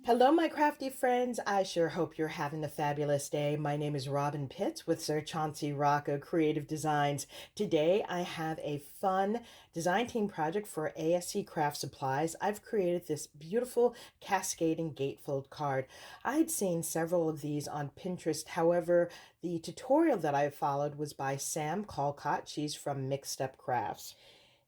Hello, my crafty friends. I sure hope you're having a fabulous day. My name is Robyn Pitts with Sir Chauncey Rocco Creative Designs. Today, I have a fun design team project for ASC Craft Supplies. I've created this beautiful cascading gatefold card. I had seen several of these on Pinterest. However, the tutorial that I followed was by Sam Colcott. She's from Mixed Up Crafts.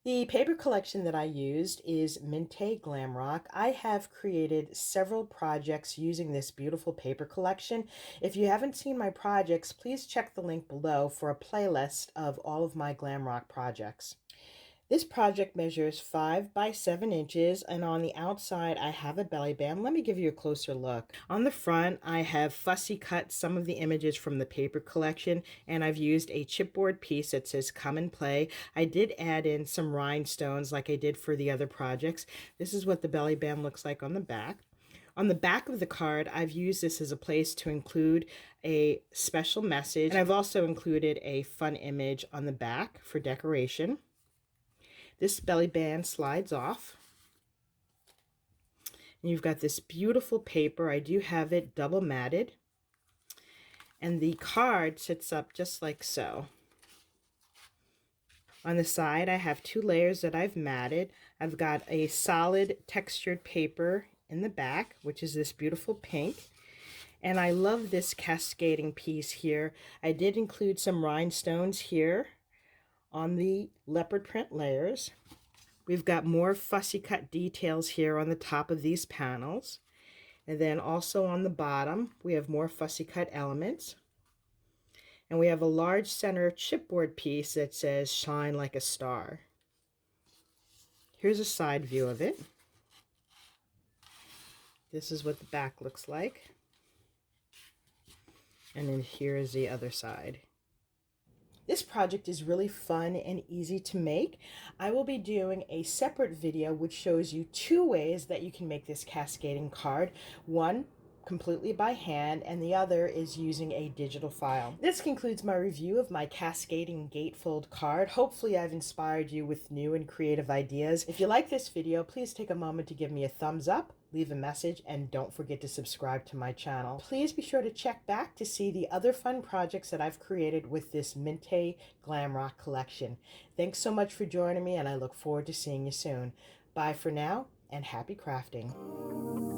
The paper collection that I used is Mintay Glam. I have created several projects using this beautiful paper collection. If you haven't seen my projects, please check the link below for a playlist of all of my Glam projects. This project measures 5 by 7 inches, and on the outside I have a belly band. Let me give you a closer look. On the front I have fussy cut some of the images from the paper collection, and I've used a chipboard piece that says come and play. I did add in some rhinestones like I did for the other projects. This is what the belly band looks like on the back. On the back of the card, I've used this as a place to include a special message, and I've also included a fun image on the back for decoration. This belly band slides off. And you've got this beautiful paper. I do have it double matted. And the card sits up just like so. On the side, I have 2 layers that I've matted. I've got a solid textured paper in the back, which is this beautiful pink. And I love this cascading piece here. I did include some rhinestones here on the leopard print layers. We've got more fussy cut details here on the top of these panels. And then also on the bottom, we have more fussy cut elements. And we have a large center chipboard piece that says shine like a star. Here's a side view of it. This is what the back looks like. And then here is the other side. This project is really fun and easy to make. I will be doing a separate video which shows you 2 ways that you can make this cascading card. One completely by hand, and the other is using a digital file. This concludes my review of my cascading gatefold card. Hopefully I've inspired you with new and creative ideas. If you like this video, please take a moment to give me a thumbs up, leave a message, and don't forget to subscribe to my channel. Please be sure to check back to see the other fun projects that I've created with this Mintay Glam collection. Thanks so much for joining me, and I look forward to seeing you soon. Bye for now, and happy crafting.